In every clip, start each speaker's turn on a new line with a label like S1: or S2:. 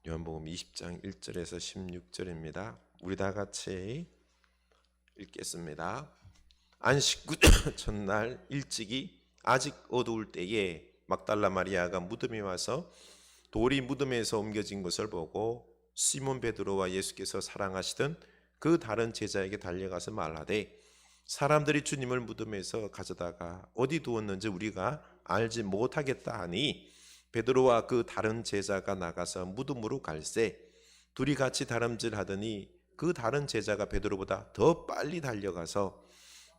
S1: 요한복음 20장 1절에서 16절입니다. 우리 다 같이 읽겠습니다. 안식 후 첫날 일찍이 아직 어두울 때에 막달라 마리아가 무덤에 와서 돌이 무덤에서 옮겨진 것을 보고 시몬 베드로와 예수께서 사랑하시던 그 다른 제자에게 달려가서 말하되 사람들이 주님을 무덤에서 가져다가 어디 두었는지 우리가 알지 못하겠다 하니 베드로와 그 다른 제자가 나가서 무덤으로 갈새 둘이 같이 다름질하더니 그 다른 제자가 베드로보다 더 빨리 달려가서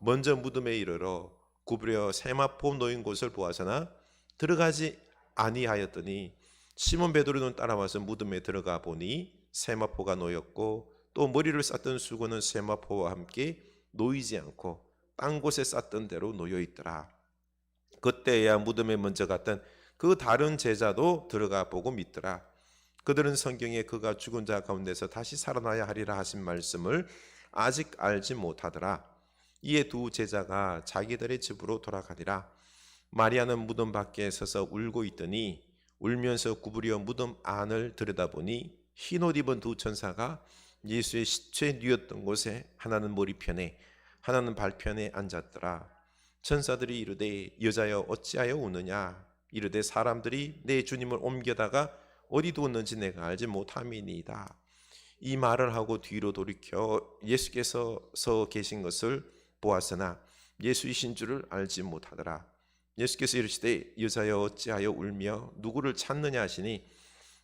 S1: 먼저 무덤에 이르러 구부려 세마포 놓인 곳을 보아서나 들어가지 아니하였더니 시몬 베드로는 따라와서 무덤에 들어가 보니 세마포가 놓였고 또 머리를 쌌던 수건은 세마포와 함께 놓이지 않고 딴 곳에 쌌던 대로 놓여 있더라. 그때야 무덤에 먼저 갔던 그 다른 제자도 들어가 보고 믿더라. 그들은 성경에 그가 죽은 자 가운데서 다시 살아나야 하리라 하신 말씀을 아직 알지 못하더라. 이에 두 제자가 자기들의 집으로 돌아가니라. 마리아는 무덤 밖에 서서 울고 있더니 울면서 구부려 무덤 안을 들여다보니 흰옷 입은 두 천사가 예수의 시체 뉘었던 곳에 하나는 머리편에 하나는 발편에 앉았더라. 천사들이 이르되 여자여 어찌하여 우느냐. 이르되 사람들이 내 주님을 옮겨다가 어디 두었는지 내가 알지 못함이니이다. 이 말을 하고 뒤로 돌이켜 예수께서 서 계신 것을 보았으나 예수이신 줄을 알지 못하더라. 예수께서 이르시되 여자여 어찌하여 울며 누구를 찾느냐 하시니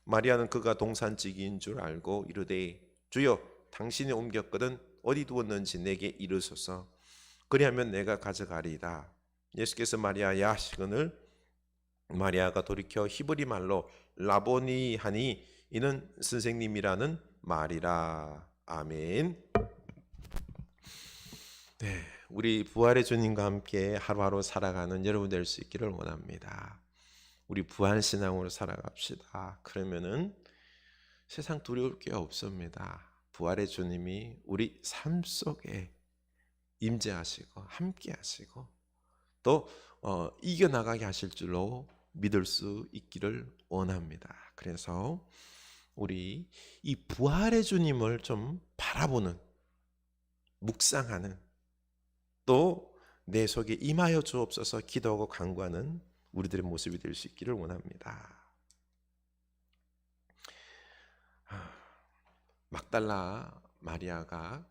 S1: 마리아는 그가 동산지기인 줄 알고 이르되 주여 당신이 옮겼거든 어디 두었는지 내게 이르소서. 그리하면 내가 가져가리이다. 예수께서 마리아야 하시거늘 마리아가 돌이켜 히브리 말로 라보니 하니 이는 선생님이라는 말이라. 아멘. 네, 우리 부활의 주님과 함께 하루하루 살아가는 여러분 될 수 있기를 원합니다. 우리 부활 신앙으로 살아갑시다. 그러면은 세상 두려울 게 없습니다. 부활의 주님이 우리 삶 속에 임재하시고 함께 하시고 또 이겨나가게 하실 줄로 믿을 수 있기를 원합니다. 그래서 우리 이 부활의 주님을 좀 바라보는, 묵상하는, 또 내 속에 임하여 주옵소서 기도하고 간구하는 우리들의 모습이 될 수 있기를 원합니다. 막달라 마리아가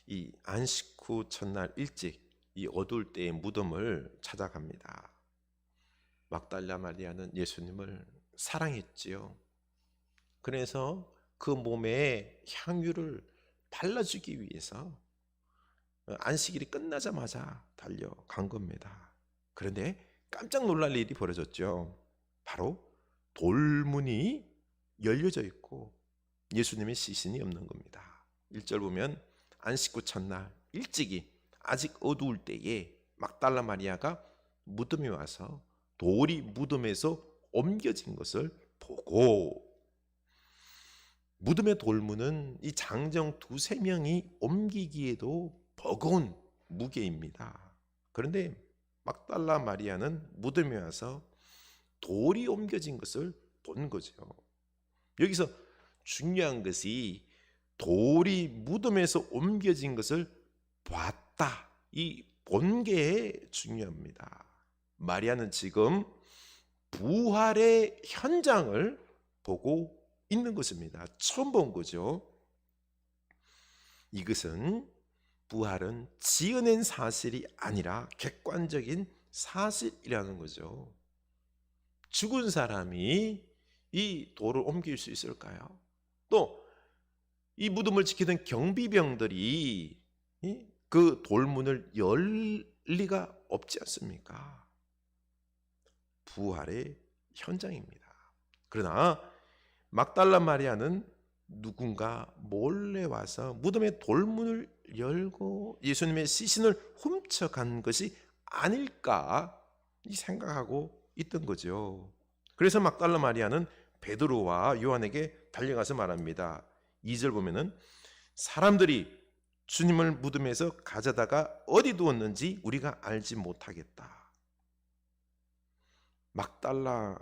S1: 이 안식 후 첫날 일찍 이 어두울 때의 무덤을 찾아갑니다. 막달라 마리아는 예수님을 사랑했지요. 그래서 그 몸에 향유를 발라주기 위해서 안식일이 끝나자마자 달려간 겁니다. 그런데 깜짝 놀랄 일이 벌어졌죠. 바로 돌문이 열려져 있고 예수님의 시신이 없는 겁니다. 1절 보면 안식 후 첫날 일찍이 아직 어두울 때에 막달라 마리아가 무덤에 와서 돌이 무덤에서 옮겨진 것을 보고, 무덤의 돌문은 이 장정 두세 명이 옮기기에도 버거운 무게입니다. 그런데 막달라 마리아는 무덤에 와서 돌이 옮겨진 것을 본 거죠. 여기서 중요한 것이 돌이 무덤에서 옮겨진 것을 봤다. 이 본 게 중요합니다. 마리아는 지금 부활의 현장을 보고 있는 것입니다. 처음 본 거죠. 이것은 부활은 지어낸 사실이 아니라 객관적인 사실이라는 거죠. 죽은 사람이 이 돌을 옮길 수 있을까요? 또 이 무덤을 지키던 경비병들이 그 돌문을 열 리가 없지 않습니까? 부활의 현장입니다. 그러나 막달라 마리아는 누군가 몰래 와서 무덤의 돌문을 열고 예수님의 시신을 훔쳐간 것이 아닐까 생각하고 있던 거죠. 그래서 막달라 마리아는 베드로와 요한에게 달려가서 말합니다. 2절 보면은 사람들이 주님을 무덤에서 가져다가 어디 두었는지 우리가 알지 못하겠다. 막달라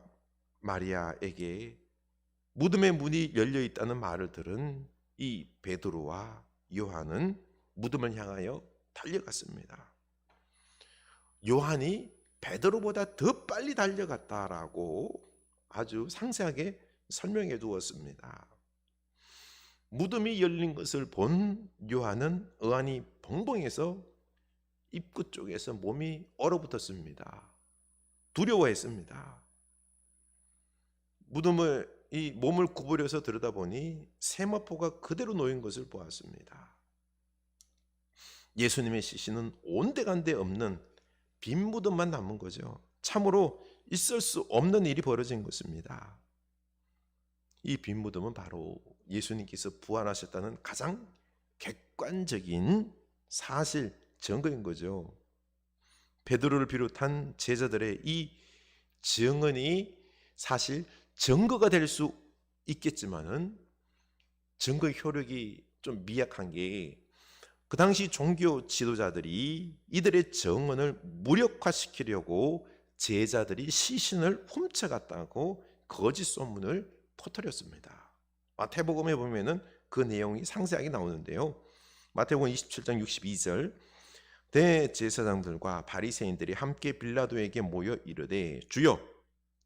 S1: 마리아에게 무덤의 문이 열려 있다는 말을 들은 이 베드로와 요한은 무덤을 향하여 달려갔습니다. 요한이 베드로보다 더 빨리 달려갔다라고 아주 상세하게 설명해 두었습니다. 무덤이 열린 것을 본 요한은 어안이 벙벙해서 입구 쪽에서 몸이 얼어붙었습니다. 두려워했습니다. 이 몸을 구부려서 들여다보니 세마포가 그대로 놓인 것을 보았습니다. 예수님의 시신은 온데간데 없는 빈 무덤만 남은 거죠. 참으로 있을 수 없는 일이 벌어진 것입니다. 이 빈 무덤은 바로 예수님께서 부활하셨다는 가장 객관적인 사실 증거인 거죠. 베드로를 비롯한 제자들의 이 증언이 사실 증거가 될 수 있겠지만은 증거의 효력이 좀 미약한 게 그 당시 종교 지도자들이 이들의 증언을 무력화시키려고 제자들이 시신을 훔쳐갔다고 거짓 소문을 퍼뜨렸습니다. 마태복음에 보면은 그 내용이 상세하게 나오는데요. 마태복음 27장 62절 대제사장들과 바리새인들이 함께 빌라도에게 모여 이르되 주여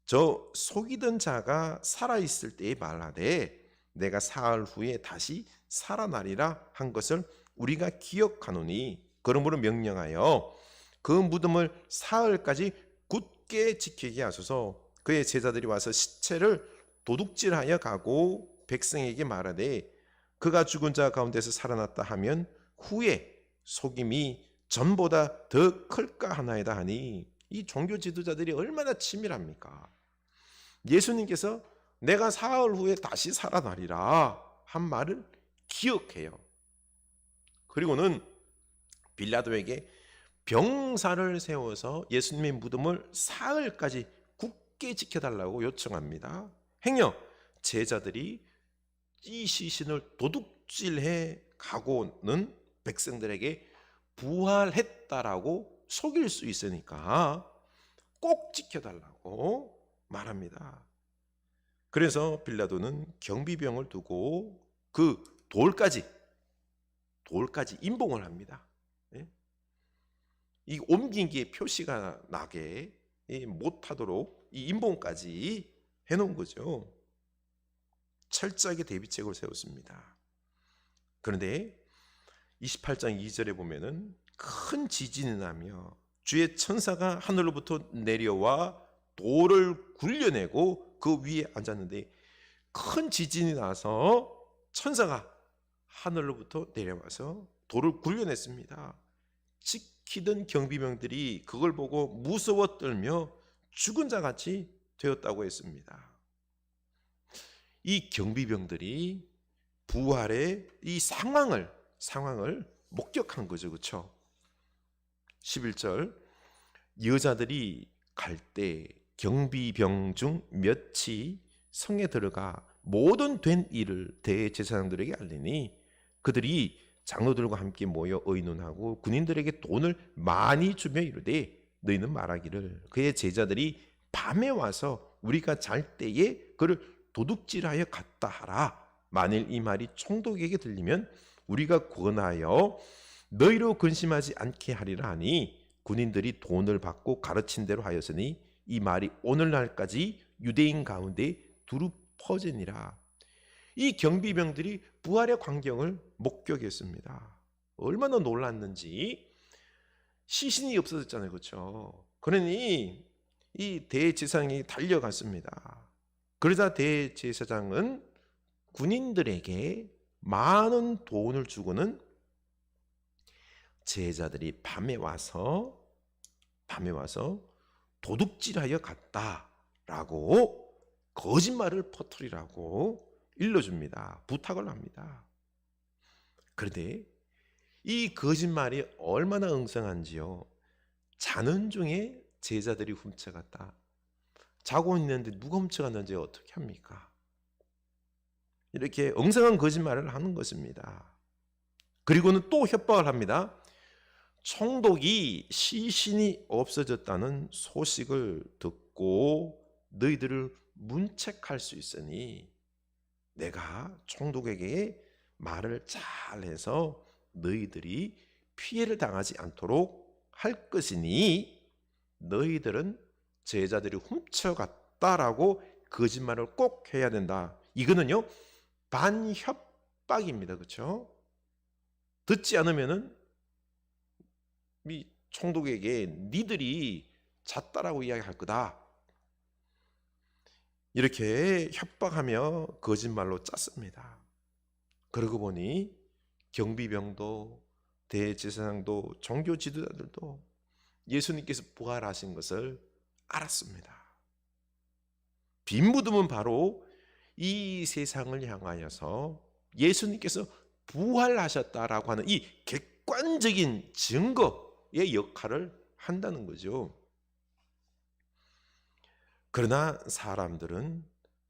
S1: 저 속이던 자가 살아있을 때에 말하되 내가 사흘 후에 다시 살아나리라 한 것을 우리가 기억하노니 그러므로 명령하여 그 무덤을 사흘까지 굳게 지키게 하소서. 그의 제자들이 와서 시체를 도둑질하여 가고 백성에게 말하되 그가 죽은 자 가운데서 살아났다 하면 후에 속임이 전보다 더 클까 하나이다 하니 이 종교 지도자들이 얼마나 치밀합니까? 예수님께서 내가 사흘 후에 다시 살아나리라 한 말을 기억해요. 그리고는 빌라도에게 병사를 세워서 예수님의 무덤을 사흘까지 굳게 지켜달라고 요청합니다. 행여 제자들이 이 시신을 도둑질해 가고는 백성들에게 부활했다라고 속일 수 있으니까 꼭 지켜달라고 말합니다. 그래서 빌라도는 경비병을 두고 그 돌까지 임봉을 합니다. 이 옮긴 게 표시가 나게 못하도록 이 임봉까지 해놓은 거죠. 철저하게 대비책을 세웠습니다. 그런데 28장 2절에 보면은 큰 지진이 나며 주의 천사가 하늘로부터 내려와 돌을 굴려내고 그 위에 앉았는데 큰 지진이 나서 천사가 하늘로부터 내려와서 돌을 굴려냈습니다. 지키던 경비병들이 그걸 보고 무서워 떨며 죽은 자 같이 되었다고 했습니다. 이 경비병들이 부활의 이 상황을 목격한 거죠. 그렇죠? 11절 여자들이 갈 때 경비병 중 몇이 성에 들어가 모든 된 일을 대제사장들에게 알리니 그들이 장로들과 함께 모여 의논하고 군인들에게 돈을 많이 주며 이르되 너희는 말하기를 그의 제자들이 밤에 와서 우리가 잘 때에 그를 도둑질하여 갔다 하라. 만일 이 말이 총독에게 들리면 우리가 권하여 너희로 근심하지 않게 하리라 하니 군인들이 돈을 받고 가르친 대로 하였으니 이 말이 오늘날까지 유대인 가운데 두루 퍼지니라. 이 경비병들이 부활의 광경을 목격했습니다. 얼마나 놀랐는지. 시신이 없어졌잖아요. 그렇죠? 그러니 이 대제사장이 달려갔습니다. 그러자 대제사장은 군인들에게 많은 돈을 주고는 제자들이 밤에 와서 도둑질하여 갔다라고 거짓말을 퍼뜨리라고 일러줍니다. 부탁을 합니다. 그런데 이 거짓말이 얼마나 엉성한지요. 자는 중에 제자들이 훔쳐갔다. 자고 있는데 누가 훔쳐갔는지 어떻게 합니까? 이렇게 엉성한 거짓말을 하는 것입니다. 그리고는 또 협박을 합니다. 총독이 시신이 없어졌다는 소식을 듣고 너희들을 문책할 수 있으니 내가 총독에게 말을 잘해서 너희들이 피해를 당하지 않도록 할 것이니 너희들은 제자들이 훔쳐갔다라고 거짓말을 꼭 해야 된다. 이거는요 반협박입니다. 그렇죠? 듣지 않으면은 이 총독에게 니들이 잤다라고 이야기할 거다. 이렇게 협박하며 거짓말로 짰습니다. 그러고 보니 경비병도 대제사장도 종교 지도자들도 예수님께서 부활하신 것을 알았습니다. 빈 무덤은 바로 이 세상을 향하여서 예수님께서 부활하셨다라고 하는 이 객관적인 증거의 역할을 한다는 거죠. 그러나 사람들은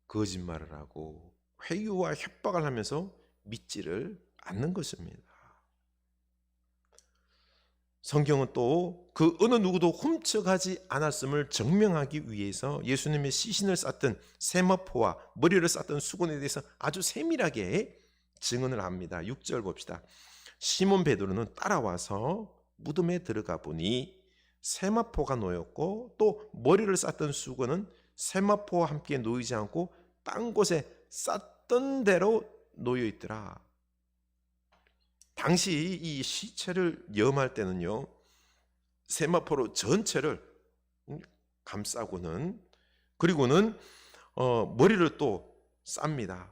S1: 거짓말을 하고 회유와 협박을 하면서 믿지를 않는 것입니다. 성경은 또 그 어느 누구도 훔쳐가지 않았음을 증명하기 위해서 예수님의 시신을 쌌던 세마포와 머리를 쌌던 수건에 대해서 아주 세밀하게 증언을 합니다. 6절 봅시다. 시몬 베드로는 따라와서 무덤에 들어가 보니 세마포가 놓였고 또 머리를 쌌던 수건은 세마포와 함께 놓이지 않고 딴 곳에 쌌던 대로 놓여 있더라. 당시 이 시체를 염할 때는요 세마포로 전체를 감싸고는 그리고는 머리를 또 쌉니다.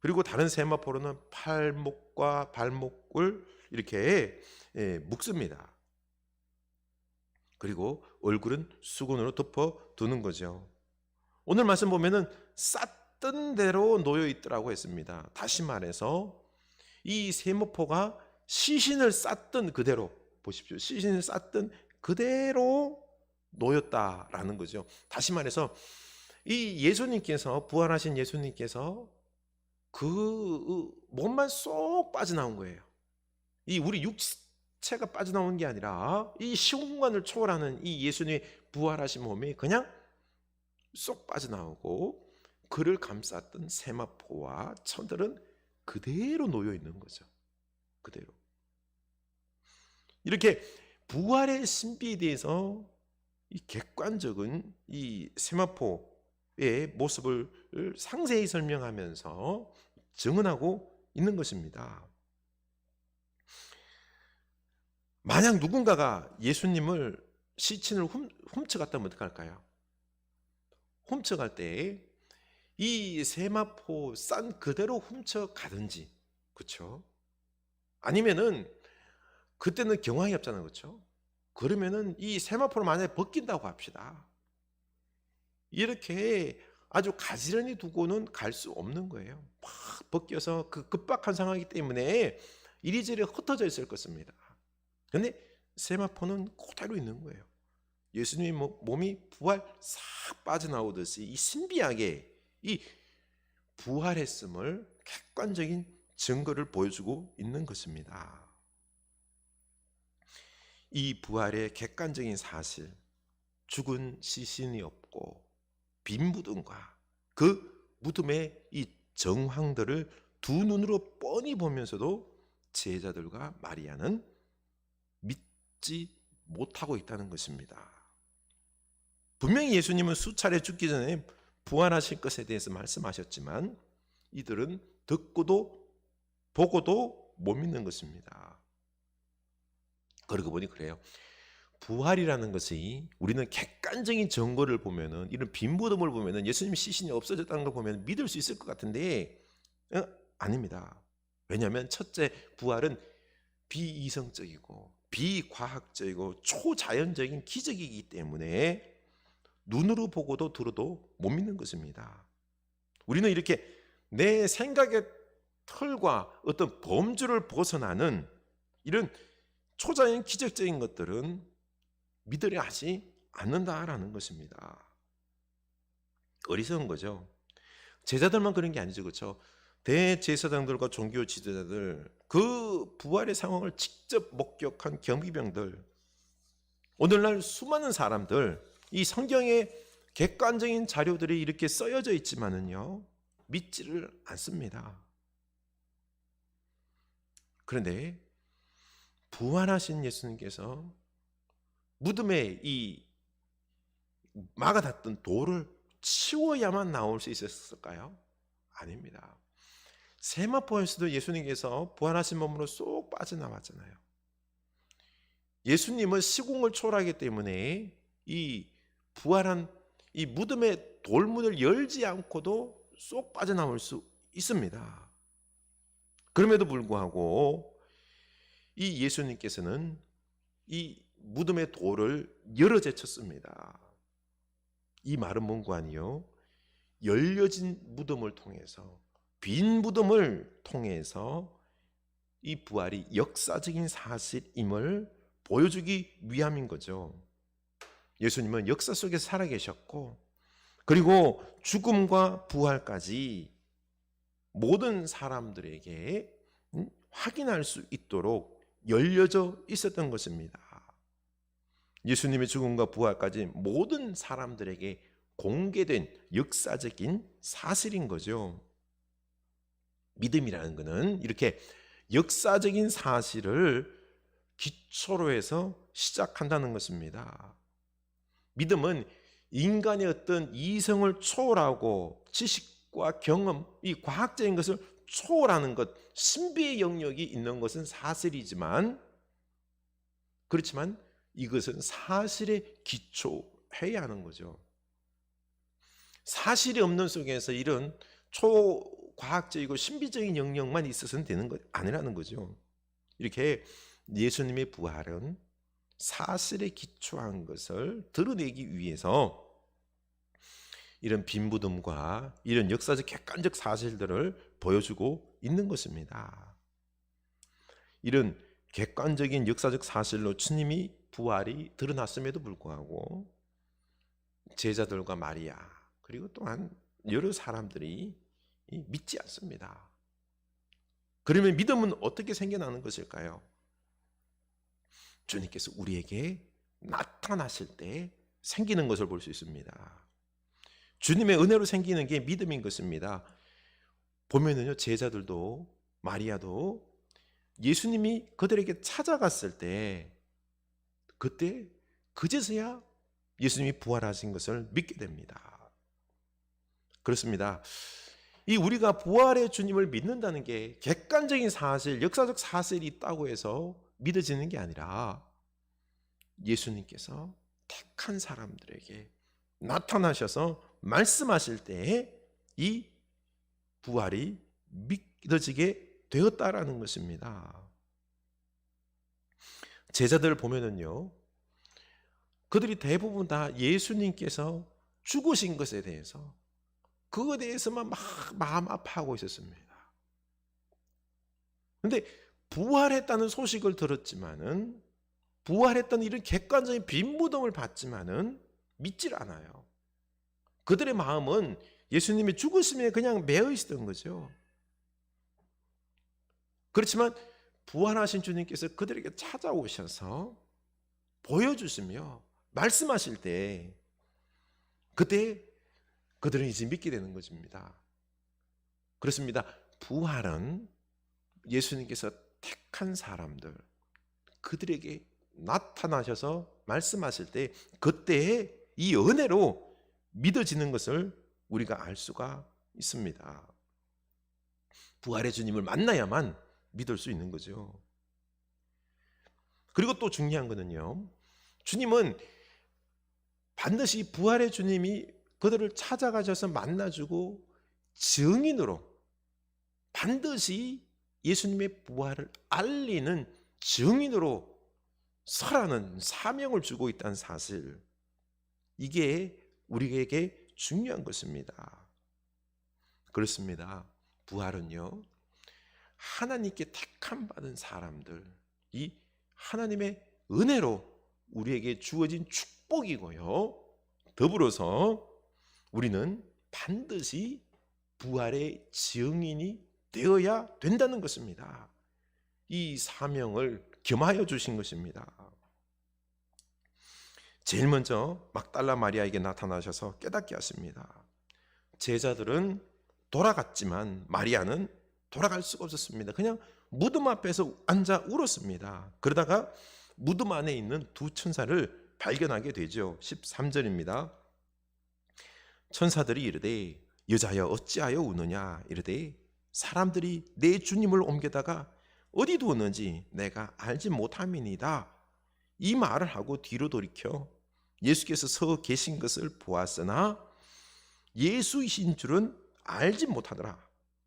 S1: 그리고 다른 세마포로는 팔목과 발목을 이렇게 묶습니다. 그리고 얼굴은 수건으로 덮어 두는 거죠. 오늘 말씀 보면은 쌌던 대로 놓여 있더라고 했습니다. 다시 말해서 이 세마포가 시신을 쌌던 그대로 보십시오. 시신을 쌌던 그대로 놓였다라는 거죠. 다시 말해서 이 예수님께서 부활하신 예수님께서 그 몸만 쏙 빠져나온 거예요. 이 우리 육체가 빠져나온 게 아니라 이 시공간을 초월하는 이 예수님의 부활하신 몸이 그냥 쏙 빠져나오고 그를 감쌌던 세마포와 천들은 그대로 놓여 있는 거죠. 그대로. 이렇게 부활의 신비에 대해서 이 객관적인 이 세마포의 모습을 상세히 설명하면서 증언하고 있는 것입니다. 만약 누군가가 예수님을 시신을 훔쳐갔다면 어떡할까요? 훔쳐갈 때 이 세마포 싼 그대로 훔쳐가든지, 그렇죠? 아니면은 그때는 경황이 없잖아요, 그렇죠? 그러면은 이 세마포를 만약에 벗긴다고 합시다. 이렇게 아주 가지런히 두고는 갈 수 없는 거예요. 막 벗겨서 그 급박한 상황이기 때문에 이리저리 흩어져 있을 것입니다. 그런데 세마포는 그대로 있는 거예요. 예수님의 몸이 부활 싹 빠져나오듯이 이 신비하게 이 부활했음을 객관적인 증거를 보여주고 있는 것입니다. 이 부활의 객관적인 사실, 죽은 시신이 없고 빈 무덤과 그 무덤의 이 정황들을 두 눈으로 뻔히 보면서도 제자들과 마리아는 믿지 못하고 있다는 것입니다. 분명히 예수님은 수차례 죽기 전에 부활하실 것에 대해서 말씀하셨지만 이들은 듣고도 보고도 못 믿는 것입니다. 그러고 보니 그래요. 부활이라는 것이 우리는 객관적인 증거를 보면은 이런 빈 무덤을 보면은 예수님 시신이 없어졌다는 걸 보면 믿을 수 있을 것 같은데 아닙니다. 왜냐하면 첫째 부활은 비이성적이고 비과학적이고 초자연적인 기적이기 때문에 눈으로 보고도 들어도 못 믿는 것입니다. 우리는 이렇게 내 생각의 틀과 어떤 범주를 벗어나는 이런 초자연 기적적인 것들은 믿으려 하지 않는다라는 것입니다. 어리석은 거죠. 제자들만 그런 게 아니죠, 그렇죠? 대제사장들과 종교 지도자들, 그 부활의 상황을 직접 목격한 경비병들, 오늘날 수많은 사람들, 이 성경에 객관적인 자료들이 이렇게 써여져 있지만은요, 믿지를 않습니다. 그런데 부활하신 예수님께서 무덤에 이 막아놨던 돌을 치워야만 나올 수 있었을까요? 아닙니다. 세마포에서도 예수님께서 부활하신 몸으로 쏙 빠져나왔잖아요. 예수님은 시공을 초월하기 때문에 이 부활한 이 무덤의 돌문을 열지 않고도 쏙 빠져나올 수 있습니다. 그럼에도 불구하고 이 예수님께서는 이 무덤의 돌을 열어 제쳤습니다. 이 말은 뭔가 아니요, 열려진 무덤을 통해서, 빈 무덤을 통해서 이 부활이 역사적인 사실임을 보여주기 위함인 거죠. 예수님은 역사 속에 살아계셨고, 그리고 죽음과 부활까지 모든 사람들에게 확인할 수 있도록 열려져 있었던 것입니다. 예수님의 죽음과 부활까지 모든 사람들에게 공개된 역사적인 사실인 거죠. 믿음이라는 것은 이렇게 역사적인 사실을 기초로 해서 시작한다는 것입니다. 믿음은 인간의 어떤 이성을 초월하고 지식과 경험, 이 과학적인 것을 초월하는 것, 신비의 영역이 있는 것은 사실이지만, 그렇지만 이것은 사실에 기초해야 하는 거죠. 사실이 없는 속에서 이런 초과학적이고 신비적인 영역만 있어서는 되는 것 아니라는 거죠. 이렇게 예수님의 부활은 사실에 기초한 것을 드러내기 위해서 이런 빈무덤과 이런 역사적 객관적 사실들을 보여주고 있는 것입니다. 이런 객관적인 역사적 사실로 주님이 부활이 드러났음에도 불구하고 제자들과 마리아 그리고 또한 여러 사람들이 믿지 않습니다. 그러면 믿음은 어떻게 생겨나는 것일까요? 주님께서 우리에게 나타나실 때 생기는 것을 볼 수 있습니다. 주님의 은혜로 생기는 게 믿음인 것입니다. 보면은요, 제자들도 마리아도 예수님이 그들에게 찾아갔을 때 그때 그제서야 예수님이 부활하신 것을 믿게 됩니다. 그렇습니다. 이 우리가 부활의 주님을 믿는다는 게 객관적인 사실, 역사적 사실이 있다고 해서 믿어지는 게 아니라 예수님께서 택한 사람들에게 나타나셔서 말씀하실 때 이 부활이 믿어지게 되었다라는 것입니다. 제자들을 보면은요, 그들이 대부분 다 예수님께서 죽으신 것에 대해서 그거에 대해서만 막 마음 아파하고 있었습니다. 그런데 부활했다는 소식을 들었지만은, 부활했다는 이런 객관적인 빈무덤을 봤지만은 믿질 않아요. 그들의 마음은 예수님의 죽으심에 그냥 매여 있었던 거죠. 그렇지만 부활하신 주님께서 그들에게 찾아오셔서 보여주시며 말씀하실 때 그때 그들은 이제 믿게 되는 것입니다. 그렇습니다. 부활은 예수님께서 택한 사람들, 그들에게 나타나셔서 말씀하실 때 그때에 이 은혜로 믿어지는 것을 우리가 알 수가 있습니다. 부활의 주님을 만나야만 믿을 수 있는 거죠. 그리고 또 중요한 거는요, 주님은 반드시 부활의 주님이 그들을 찾아가셔서 만나주고 증인으로 반드시 예수님의 부활을 알리는 증인으로 서라는 사명을 주고 있다는 사실, 이게 우리에게 중요한 것입니다. 그렇습니다. 부활은요, 하나님께 택함 받은 사람들, 이 하나님의 은혜로 우리에게 주어진 축복이고요, 더불어서 우리는 반드시 부활의 증인이 되어야 된다는 것입니다. 이 사명을 겸하여 주신 것입니다. 제일 먼저 막달라 마리아에게 나타나셔서 깨닫게 하십니다. 제자들은 돌아갔지만 마리아는 돌아갈 수가 없었습니다. 그냥 무덤 앞에서 앉아 울었습니다. 그러다가 무덤 안에 있는 두 천사를 발견하게 되죠. 13절입니다. 천사들이 이르되 여자여 어찌하여 우느냐 이르되 사람들이 내 주님을 옮겨다가 어디 두었는지 내가 알지 못함이니이다. 이 말을 하고 뒤로 돌이켜 예수께서 서 계신 것을 보았으나 예수이신 줄은 알지 못하더라.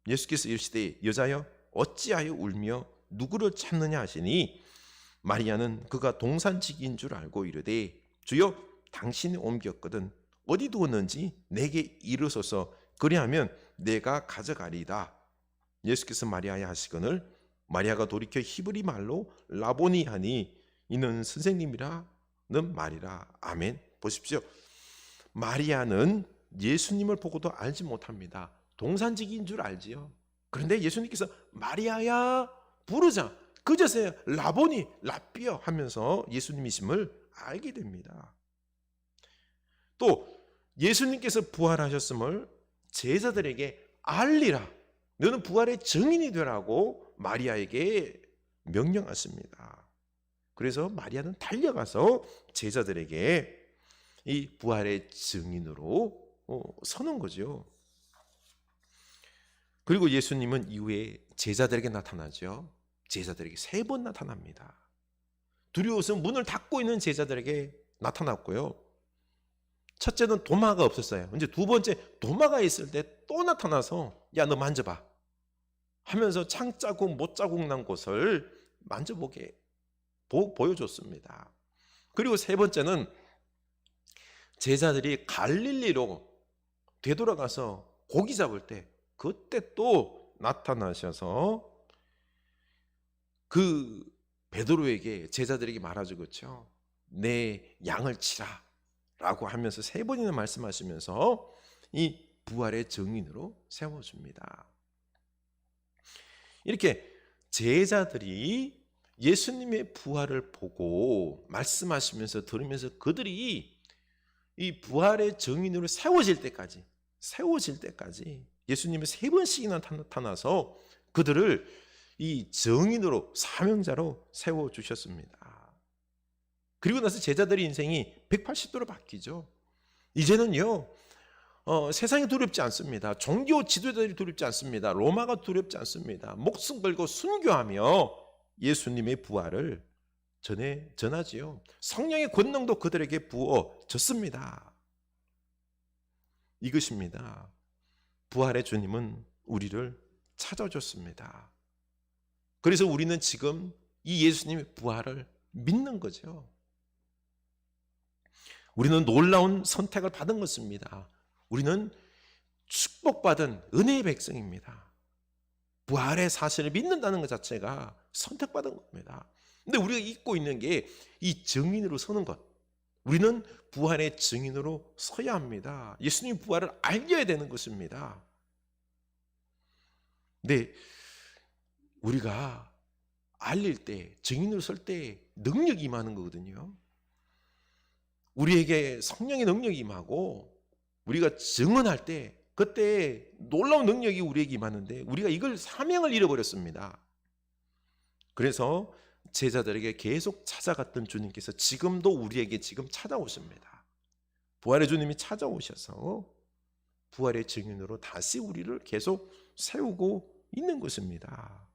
S1: 예수께서 이르시되 여자여 어찌하여 울며 누구를 찾느냐 하시니 마리아는 그가 동산직인 줄 알고 이르되 주여 당신이 옮겼거든 어디 두었는지 내게 이르소서 그리하면 내가 가져가리이다. 예수께서 마리아에 하시거늘 마리아가 돌이켜 히브리 말로 라보니 하니 이는 선생님이라는 말이라. 아멘. 보십시오. 마리아는 예수님을 보고도 알지 못합니다. 동산직인 줄 알지요. 그런데 예수님께서 마리아야 부르자 그제서야 라보니 라삐어 하면서 예수님이심을 알게 됩니다. 또 예수님께서 부활하셨음을 제자들에게 알리라. 너는 부활의 증인이 되라고 마리아에게 명령하십니다. 그래서 마리아는 달려가서 제자들에게 이 부활의 증인으로 서는 거죠. 그리고 예수님은 이후에 제자들에게 나타나죠. 제자들에게 3번 나타납니다. 두려워서 문을 닫고 있는 제자들에게 나타났고요. 첫째는 도마가 없었어요. 이제 두 번째 도마가 있을 때 또 나타나서 야 너 만져봐 하면서 창자국 못자국 난 곳을 만져보게 보여줬습니다. 그리고 세 번째는 제자들이 갈릴리로 되돌아가서 고기 잡을 때 그때 또 나타나셔서 그 베드로에게 제자들에게 말아주겠죠. 내 양을 치라 라고 하면서 3번이나 말씀하시면서 이 부활의 증인으로 세워줍니다. 이렇게 제자들이 예수님의 부활을 보고 말씀하시면서 들으면서 그들이 이 부활의 증인으로 세워질 때까지 예수님이 3번씩이나 나타나서 그들을 이 증인으로 사명자로 세워주셨습니다. 그리고 나서 제자들의 인생이 180도로 바뀌죠. 이제는요 세상이 두렵지 않습니다. 종교 지도자들이 두렵지 않습니다. 로마가 두렵지 않습니다. 목숨 걸고 순교하며 예수님의 부활을 전하지요. 성령의 권능도 그들에게 부어졌습니다. 이것입니다. 부활의 주님은 우리를 찾아줬습니다. 그래서 우리는 지금 이 예수님의 부활을 믿는 거죠. 우리는 놀라운 선택을 받은 것입니다. 우리는 축복받은 은혜의 백성입니다. 부활의 사실을 믿는다는 것 자체가 선택받은 겁니다. 근데 우리가 잊고 있는 게 이 증인으로 서는 것. 우리는 부활의 증인으로 서야 합니다. 예수님 부활을 알려야 되는 것입니다. 근데 우리가 알릴 때, 증인으로 설 때 능력이 임하는 거거든요. 우리에게 성령의 능력이 임하고 우리가 증언할 때 그때 놀라운 능력이 우리에게 임하는데 우리가 이걸 사명을 잃어버렸습니다. 그래서 제자들에게 계속 찾아갔던 주님께서 지금도 우리에게 지금 찾아오십니다. 부활의 주님이 찾아오셔서 부활의 증인으로 다시 우리를 계속 세우고 있는 것입니다.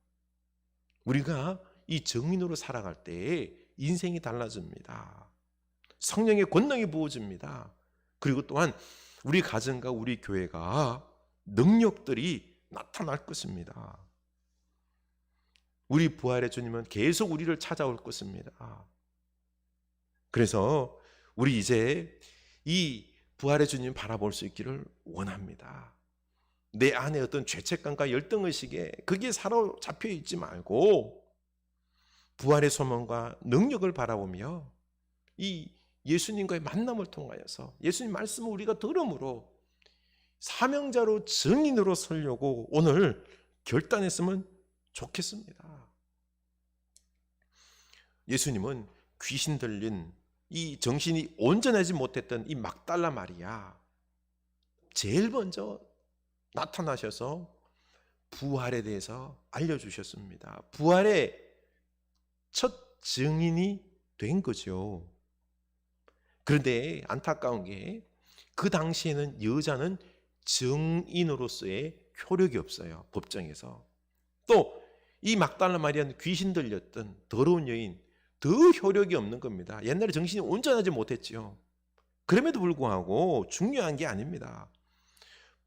S1: 우리가 이 증인으로 살아갈 때 인생이 달라집니다. 성령의 권능이 부어집니다. 그리고 또한 우리 가정과 우리 교회가 능력들이 나타날 것입니다. 우리 부활의 주님은 계속 우리를 찾아올 것입니다. 그래서 우리 이제 이 부활의 주님 바라볼 수 있기를 원합니다. 내 안에 어떤 죄책감과 열등의식에 그게 사로잡혀 있지 말고 부활의 소망과 능력을 바라보며 이 예수님과의 만남을 통하여서 예수님 말씀을 우리가 들음으로 사명자로 증인으로 서려고 오늘 결단했으면 좋겠습니다. 예수님은 귀신 들린 이 정신이 온전하지 못했던 이 막달라 마리아 제일 먼저 나타나셔서 부활에 대해서 알려주셨습니다. 부활의 첫 증인이 된 거죠. 그런데 안타까운 게 그 당시에는 여자는 증인으로서의 효력이 없어요. 법정에서. 또 이 막달라 마리아는 귀신 들렸던 더러운 여인, 더 효력이 없는 겁니다. 옛날에 정신이 온전하지 못했지요. 그럼에도 불구하고 중요한 게 아닙니다.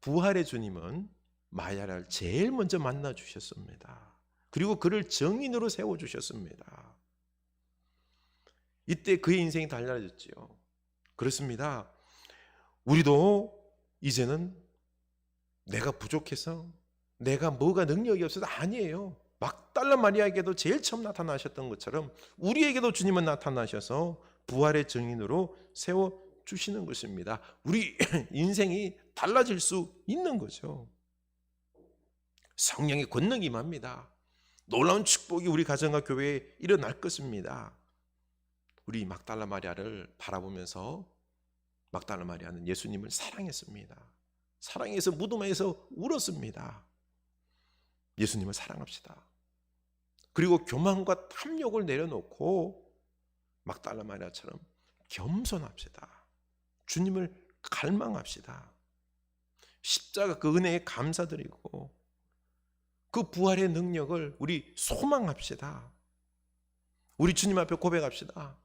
S1: 부활의 주님은 마리아를 제일 먼저 만나 주셨습니다. 그리고 그를 증인으로 세워 주셨습니다. 이때 그의 인생이 달라졌지요. 그렇습니다. 우리도 이제는 내가 부족해서, 내가 뭐가 능력이 없어서 아니에요. 막달라 마리아에게도 제일 처음 나타나셨던 것처럼 우리에게도 주님은 나타나셔서 부활의 증인으로 세워 주시는 것입니다. 우리 인생이 달라질 수 있는 거죠. 성령의 권능이 임합니다. 놀라운 축복이 우리 가정과 교회에 일어날 것입니다. 우리 막달라 마리아를 바라보면서 막달라 마리아는 예수님을 사랑했습니다. 사랑해서 무덤에서 울었습니다. 예수님을 사랑합시다. 그리고 교만과 탐욕을 내려놓고 막달라 마리아처럼 겸손합시다. 주님을 갈망합시다. 십자가 그 은혜에 감사드리고 그 부활의 능력을 우리 소망합시다. 우리 주님 앞에 고백합시다.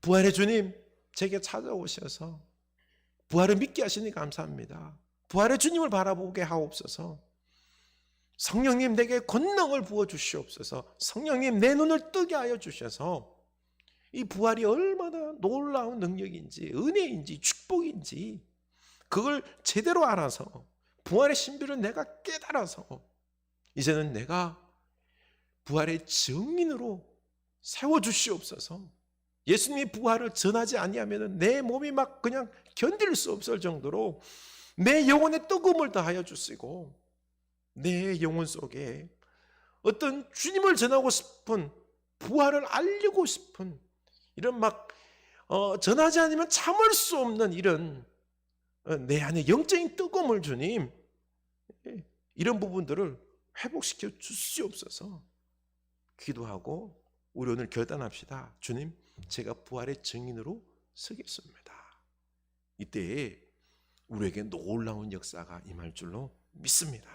S1: 부활의 주님, 제게 찾아오셔서 부활을 믿게 하시니 감사합니다. 부활의 주님을 바라보게 하옵소서. 성령님, 내게 권능을 부어주시옵소서. 성령님, 내 눈을 뜨게 하여 주셔서 이 부활이 얼마나 놀라운 능력인지, 은혜인지, 축복인지 그걸 제대로 알아서 부활의 신비를 내가 깨달아서 이제는 내가 부활의 증인으로 세워주시옵소서. 예수님의 부활을 전하지 아니하면 내 몸이 막 그냥 견딜 수 없을 정도로 내 영혼에 뜨거움을 더하여 주시고 내 영혼 속에 어떤 주님을 전하고 싶은, 부활을 알리고 싶은 이런 막 전하지 않으면 참을 수 없는 이런 내 안에 영적인 뜨거움을 주님, 이런 부분들을 회복시켜 주시옵소서. 기도하고 우리 오늘 결단합시다. 주님, 제가 부활의 증인으로 서겠습니다. 이때 우리에게 놀라운 역사가 임할 줄로 믿습니다.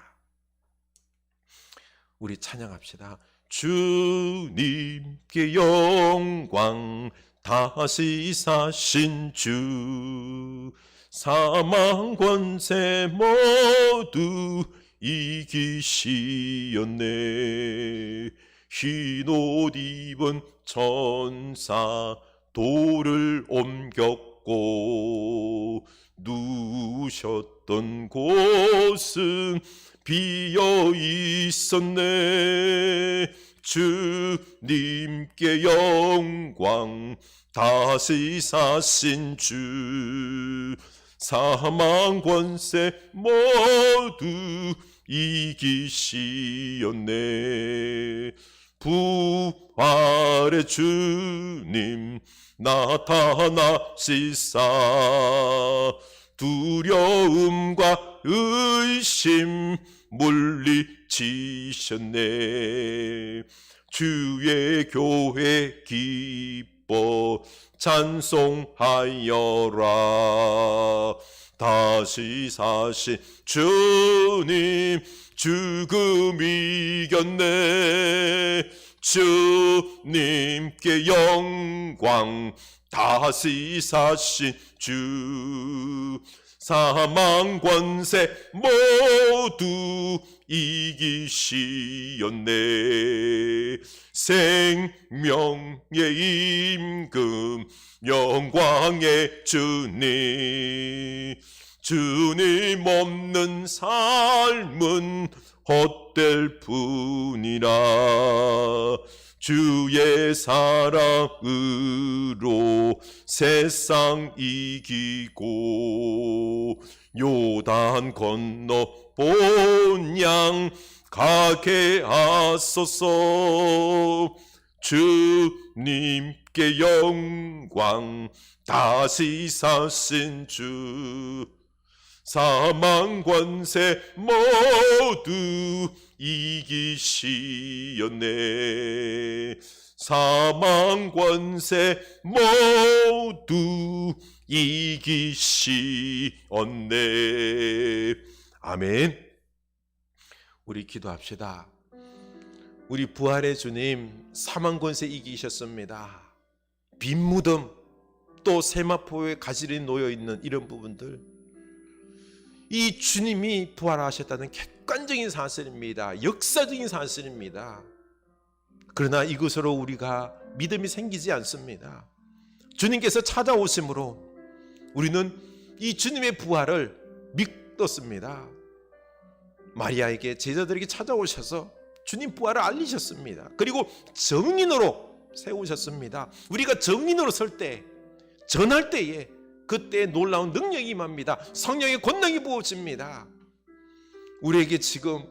S1: 우리 찬양합시다. 주님께 영광, 다시 사신 주, 사망 권세 모두 이기시었네. 흰 옷 입은 천사 돌을 옮겼고 누우셨던 곳은 비어 있었네. 주님께 영광, 다시 사신 주, 사망 권세 모두 이기시었네. 부활의 주님 나타나시사 두려움과 의심 물리치셨네. 주의 교회 기뻐 찬송하여라. 다시 사신 주님 죽음 이겼네. 주님께 영광, 다시 사신 주, 사망 권세 모두 이기시었네. 생명의 임금, 영광의 주님, 주님 없는 삶은 헛될 뿐이라. 주의 사랑으로 세상 이기고 요단 건너 본향 가게 하소서. 주님께 영광, 다시 사신 주, 사망 권세 모두 이기시었네. 사망 권세 모두 이기시었네. 아멘. 우리 기도합시다. 우리 부활의 주님 사망 권세 이기셨습니다. 빈 무덤, 또 세마포에 가지런히 놓여있는 이런 부분들, 이 주님이 부활하셨다는 객관적인 사실입니다. 역사적인 사실입니다. 그러나 이것으로 우리가 믿음이 생기지 않습니다. 주님께서 찾아오심으로 우리는 이 주님의 부활을 믿었습니다. 마리아에게, 제자들에게 찾아오셔서 주님 부활을 알리셨습니다. 그리고 정인으로 세우셨습니다. 우리가 정인으로 설 때, 전할 때에 그때 놀라운 능력이 임합니다. 성령의 권능이 부어집니다. 우리에게 지금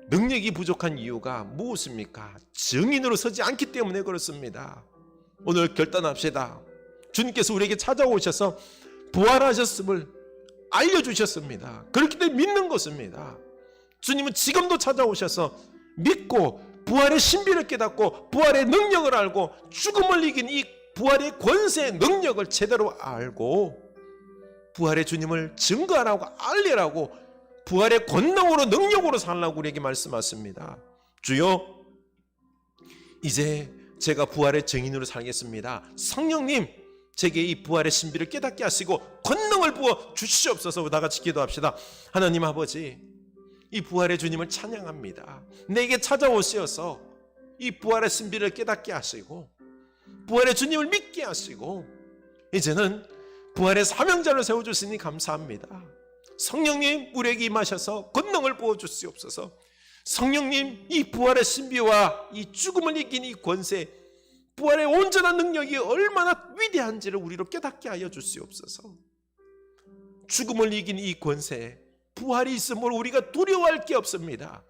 S1: 능력이 부족한 이유가 무엇입니까? 정인으로 서지 않기 때문에 그렇습니다. 오늘 결단합시다. 주님께서 우리에게 찾아오셔서 부활하셨음을 알려주셨습니다. 그렇기 때문에 믿는 것입니다. 주님은 지금도 찾아오셔서 믿고 부활의 신비를 깨닫고 부활의 능력을 알고 죽음을 이긴 이 부활의 권세의 능력을 제대로 알고 부활의 주님을 증거하라고 알리라고 부활의 권능으로 능력으로 살라고 우리에게 말씀하십니다. 주여, 이제 제가 부활의 증인으로 살겠습니다. 성령님, 제게 이 부활의 신비를 깨닫게 하시고 권능을 부어 주시옵소서. 다 같이 기도합시다. 하나님 아버지, 이 부활의 주님을 찬양합니다. 내게 찾아오셔서 이 부활의 신비를 깨닫게 하시고 부활의 주님을 믿게 하시고 이제는 부활의 사명자를 세워주시니 감사합니다. 성령님, 우리에게 임하셔서 권능을 부어주시옵소서. 성령님, 이 부활의 신비와 이 죽음을 이긴 이 권세, 부활의 온전한 능력이 얼마나 위대한지를 우리로 깨닫게 하여 주시옵소서. 죽음을 이긴 이 권세, 부활이 있으므로 우리가 두려워할 게 없습니다.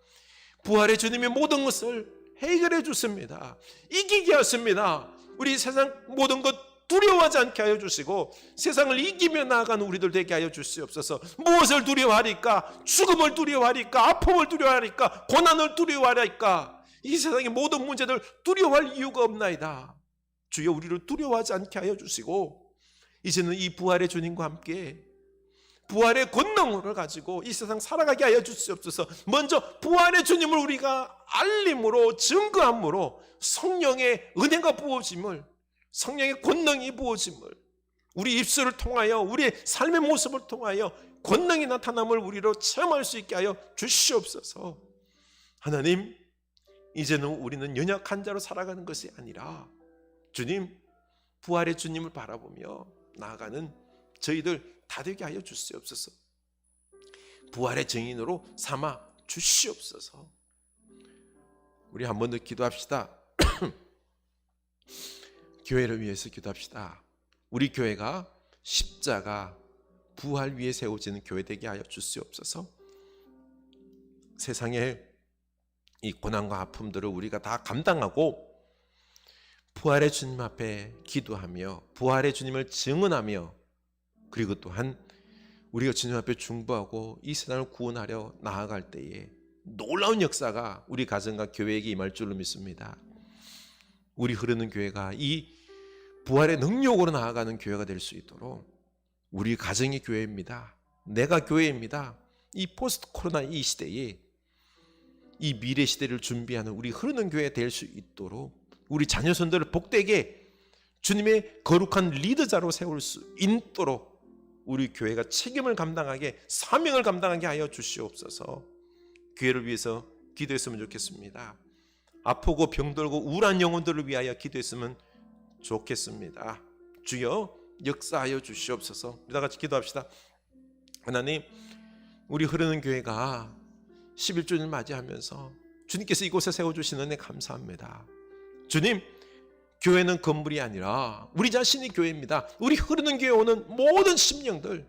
S1: 부활의 주님이 모든 것을 해결해 주십니다. 이기게 하십니다. 우리 세상 모든 것 두려워하지 않게 하여 주시고 세상을 이기며 나아가는 우리들 되게 하여 주시옵소서. 무엇을 두려워하리까? 죽음을 두려워하리까? 아픔을 두려워하리까? 고난을 두려워하리까? 이 세상의 모든 문제들 두려워할 이유가 없나이다. 주여, 우리를 두려워하지 않게 하여 주시고 이제는 이 부활의 주님과 함께 부활의 권능을 가지고 이 세상 살아가게 하여 주시옵소서. 먼저 부활의 주님을 우리가 알림으로 증거함으로 성령의 은혜가 부어짐을, 성령의 권능이 부어짐을 우리 입술을 통하여 우리의 삶의 모습을 통하여 권능이 나타남을 우리로 체험할 수 있게 하여 주시옵소서. 하나님, 이제는 우리는 연약한 자로 살아가는 것이 아니라 주님, 부활의 주님을 바라보며 나아가는 저희들 다 되게 하여 주시옵소서. 부활의 증인으로 삼아 주시옵소서. 우리 한 번 더 기도합시다. 교회를 위해서 기도합시다. 우리 교회가 십자가 부활 위에 세워지는 교회 되게 하여 주시옵소서. 세상의 이 고난과 아픔들을 우리가 다 감당하고 부활의 주님 앞에 기도하며 부활의 주님을 증언하며 그리고 또한 우리가 주님 앞에 중보하고 이 세상을 구원하려 나아갈 때에 놀라운 역사가 우리 가정과 교회에게 임할 줄로 믿습니다. 우리 흐르는 교회가 이 부활의 능력으로 나아가는 교회가 될 수 있도록 우리 가정이 교회입니다. 내가 교회입니다. 이 포스트 코로나 이 시대에 이 미래 시대를 준비하는 우리 흐르는 교회 될 수 있도록 우리 자녀손들을 복되게 주님의 거룩한 리더자로 세울 수 있도록 우리 교회가 책임을 감당하게, 사명을 감당하게 하여 주시옵소서. 교회를 위해서 기도했으면 좋겠습니다. 아프고 병들고 우울한 영혼들을 위하여 기도했으면 좋겠습니다. 주여, 역사하여 주시옵소서. 우리 다 같이 기도합시다. 하나님, 우리 흐르는 교회가 11주년을 맞이하면서 주님께서 이곳에 세워주신 은혜 감사합니다. 주님, 교회는 건물이 아니라 우리 자신이 교회입니다. 우리 흐르는 교회에 오는 모든 심령들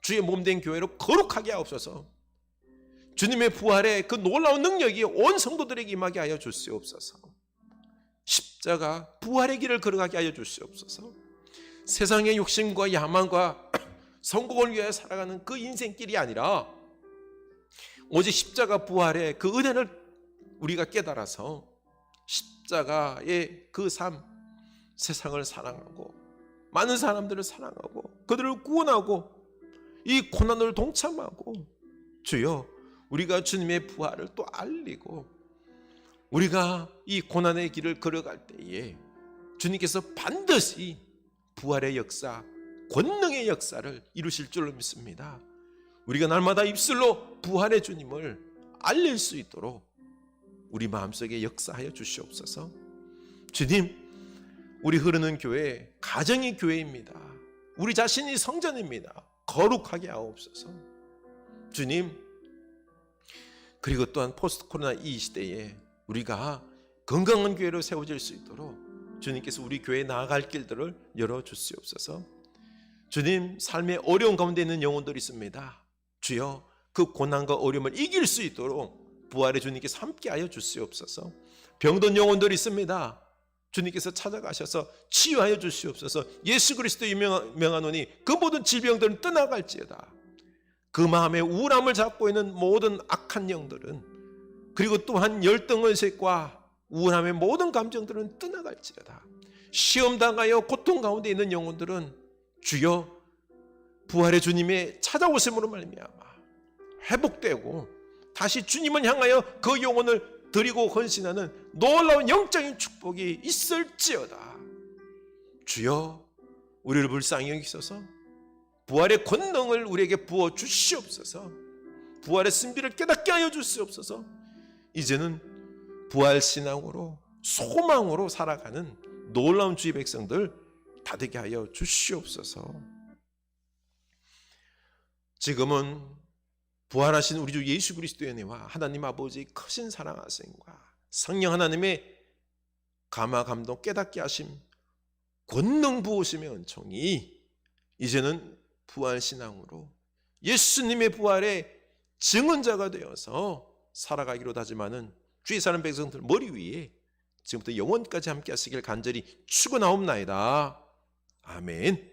S1: 주의 몸된 교회로 거룩하게 하옵소서. 주님의 부활의 그 놀라운 능력이 온 성도들에게 임하게 하여 주시옵소서. 십자가 부활의 길을 걸어가게 하여 주시옵소서. 세상의 욕심과 야망과 성공을 위해 살아가는 그 인생길이 아니라 오직 십자가 부활의 그 은혜를 우리가 깨달아서 십자가의 그 삶, 세상을 사랑하고 많은 사람들을 사랑하고 그들을 구원하고 이 고난을 동참하고 주여 우리가 주님의 부활을 또 알리고 우리가 이 고난의 길을 걸어갈 때에 주님께서 반드시 부활의 역사, 권능의 역사를 이루실 줄로 믿습니다. 우리가 날마다 입술로 부활의 주님을 알릴 수 있도록 우리 마음속에 역사하여 주시옵소서. 주님, 우리 흐르는 교회, 가정이 교회입니다. 우리 자신이 성전입니다. 거룩하게 하옵소서. 주님, 그리고 또한 포스트 코로나 이 시대에 우리가 건강한 교회로 세워질 수 있도록 주님께서 우리 교회에 나아갈 길들을 열어주시옵소서. 주님, 삶의 어려운 가운데 있는 영혼들이 있습니다. 주여, 그 고난과 어려움을 이길 수 있도록 부활의 주님께서 함께하여 주시옵소서. 병든 영혼들이 있습니다. 주님께서 찾아가셔서 치유하여 주시옵소서. 예수 그리스도 유명하노니 그 모든 질병들은 떠나갈지어다. 그 마음에 우울함을 잡고 있는 모든 악한 영들은, 그리고 또한 열등의식과 우울함의 모든 감정들은 떠나갈지어다. 시험 당하여 고통 가운데 있는 영혼들은 주여 부활의 주님의 찾아오심으로 말미암아 회복되고 다시 주님을 향하여 그 영혼을 드리고 헌신하는 놀라운 영적인 축복이 있을지어다. 주여 우리를 불쌍히 여기소서. 부활의 권능을 우리에게 부어 주시옵소서. 부활의 신비를 깨닫게 하여 주시옵소서. 이제는 부활신앙으로 소망으로 살아가는 놀라운 주의 백성들 다 되게 하여 주시옵소서. 지금은 부활하신 우리 주 예수 그리스도의 은혜와 하나님 아버지의 크신 사랑하심과 성령 하나님의 감화 감동 깨닫게 하심 권능 부으심의 은총이 이제는 부활신앙으로 예수님의 부활의 증언자가 되어서 살아가기로 다짐하는 주의 사는 백성들 머리 위에 지금부터 영원까지 함께 하시길 간절히 축원하옵나이다. 아멘.